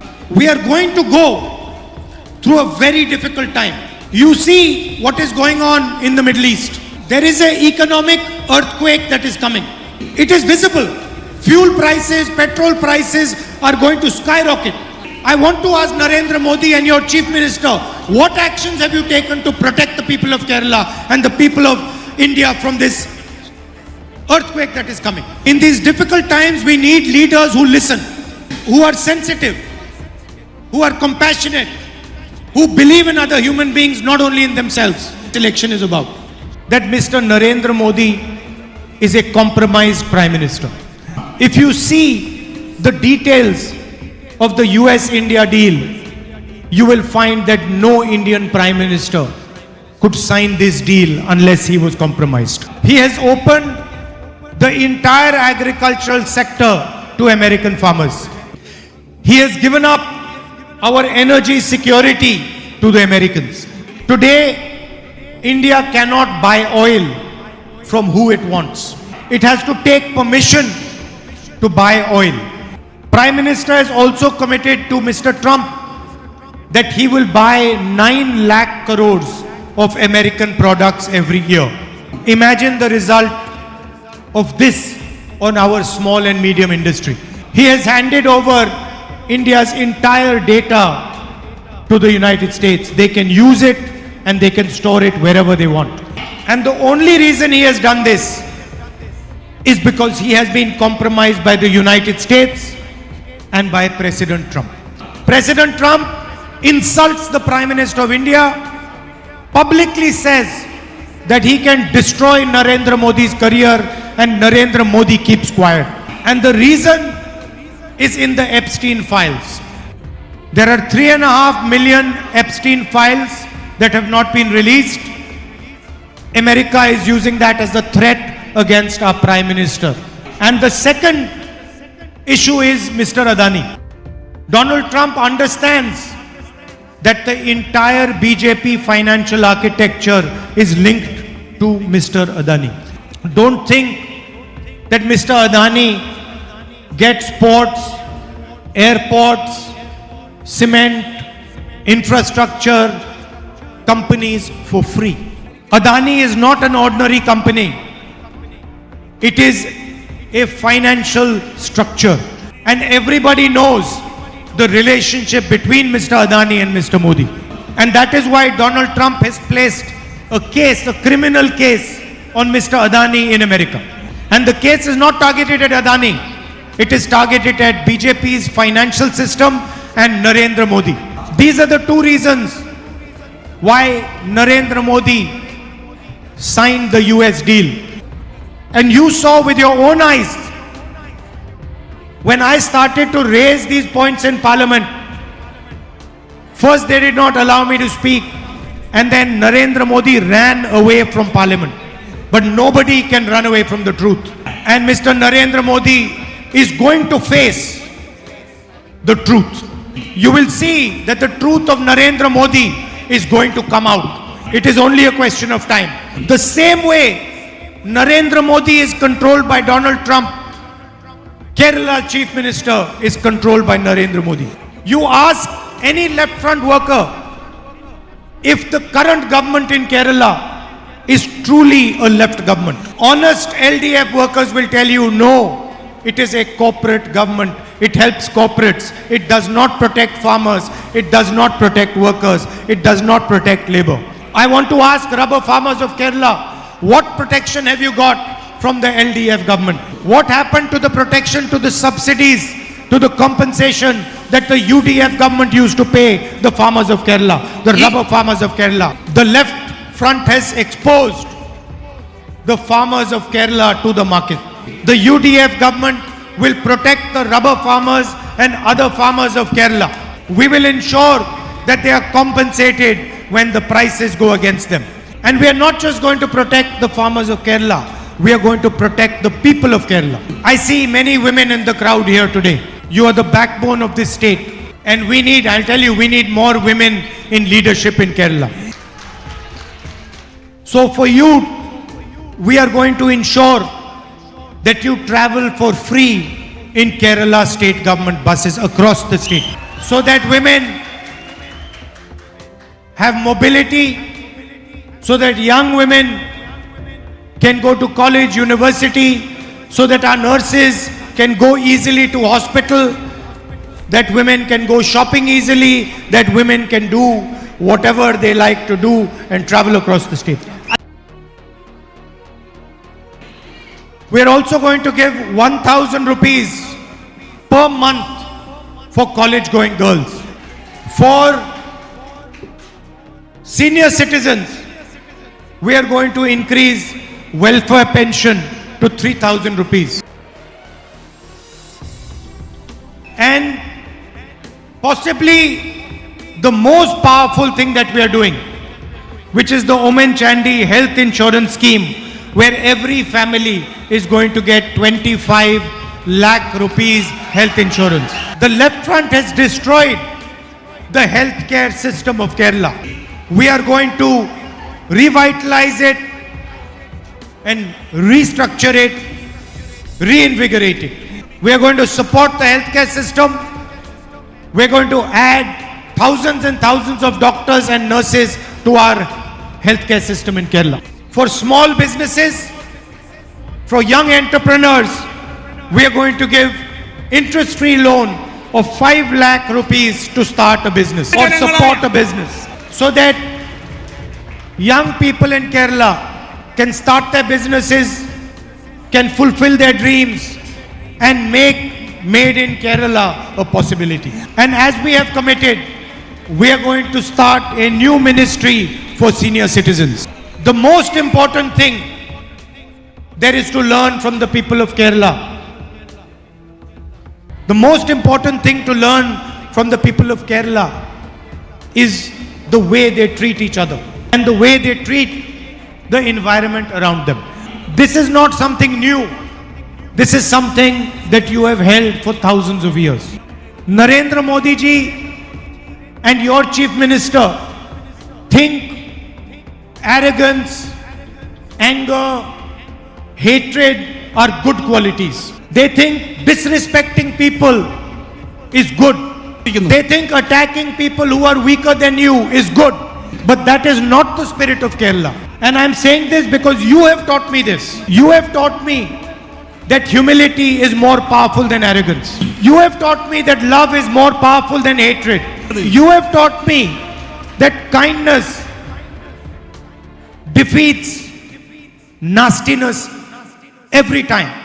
We are going to go through a very difficult time. You see what is going on in the Middle East. There is an economic earthquake that is coming. It is visible. Fuel prices, petrol prices are going to skyrocket. I want to ask Narendra Modi and your Chief Minister, what actions have you taken to protect the people of Kerala and the people of India from this earthquake that is coming? In these difficult times, we need leaders who listen, who are sensitive, who are compassionate, who believe in other human beings, not only in themselves. This election is about that Mr. Narendra Modi is a compromised Prime Minister. If you see the details of the US-India deal, you will find that no Indian Prime Minister could sign this deal unless he was compromised. He has opened the entire agricultural sector to American farmers. He has given up our energy security to the Americans. Today, India cannot buy oil from who it wants. It has to take permission to buy oil. Prime Minister has also committed to Mr. Trump that he will buy 9 lakh crores of American products every year. Imagine the result of this on our small and medium industry. He has handed over India's entire data to the United States. They can use it and they can store it wherever they want. And the only reason he has done this is because he has been compromised by the United States and by President Trump. President Trump insults the Prime Minister of India, publicly says that he can destroy Narendra Modi's career, and Narendra Modi keeps quiet. And the reason is in the Epstein files. There are 3.5 million Epstein files that have not been released. America is using that as a threat against our Prime Minister. And the second issue is Mr. Adani. Donald Trump understands that the entire BJP financial architecture is linked to Mr. Adani. Don't think that Mr. Adani gets ports, airports, cement, infrastructure, companies for free. Adani is not an ordinary company. It is a financial structure. And everybody knows the relationship between Mr. Adani and Mr. Modi. And that is why Donald Trump has placed a case, a criminal case on Mr. Adani in America. And the case is not targeted at Adani. It is targeted at BJP's financial system and Narendra Modi. These are the two reasons why Narendra Modi signed the US deal. And you saw with your own eyes, when I started to raise these points in Parliament, first they did not allow me to speak, and then Narendra Modi ran away from Parliament. But nobody can run away from the truth. And Mr. Narendra Modi is going to face the truth. You will see that the truth of Narendra Modi is going to come out. It is only a question of time. The same way Narendra Modi is controlled by Donald Trump, Kerala Chief Minister is controlled by Narendra Modi. You ask any left front worker if the current government in Kerala is truly a left government. Honest LDF workers will tell you no, it is a corporate government. It helps corporates. It does not protect farmers. It does not protect workers. It does not protect labor. I want to ask rubber farmers of Kerala, what protection have you got from the LDF government? What happened to the protection, to the subsidies, to the compensation that the UDF government used to pay the farmers of Kerala, the rubber farmers of Kerala? The left front has exposed the farmers of Kerala to the market. The UDF government will protect the rubber farmers and other farmers of Kerala. We will ensure that they are compensated when the prices go against them. And we are not just going to protect the farmers of Kerala, we are going to protect the people of Kerala. I see many women in the crowd here today. You are the backbone of this state. And we need, I'll tell you, we need more women in leadership in Kerala. So for you, we are going to ensure that you travel for free in Kerala state government buses across the state. so that women have mobility, so that young women can go to college, university, so that our nurses can go easily to hospital, that women can go shopping easily, that women can do whatever they like to do and travel across the state. We are also going to give 1,000 rupees per month for college going girls. For senior citizens, we are going to increase welfare pension to 3,000 rupees. And possibly the most powerful thing that we are doing, which is the Omen Chandy health insurance scheme, where every family is going to get 25 lakh rupees health insurance. The left front has destroyed the healthcare system of Kerala. We are going to revitalize it and restructure it, reinvigorate it. We are going to support the healthcare system. We are going to add thousands and thousands of doctors and nurses to our healthcare system in Kerala. For small businesses, for young entrepreneurs, we are going to give interest-free loan of 5 lakh rupees to start a business or support a business, so that young people in Kerala can start their businesses, can fulfill their dreams and make Made in Kerala a possibility. And as we have committed, we are going to start a new ministry for senior citizens. The most important thing there is to learn from the people of Kerala. The most important thing to learn from the people of Kerala is the way they treat each other and the way they treat the environment around them. This is not something new. This is something that you have held for thousands of years. Narendra Modi ji and your chief minister think arrogance, anger, hatred are good qualities. They think disrespecting people is good. They think attacking people who are weaker than you is good. But that is not the spirit of Kerala. And I'm saying this because you have taught me this. You have taught me that humility is more powerful than arrogance. You have taught me that love is more powerful than hatred. You have taught me that kindness defeats nastiness every time.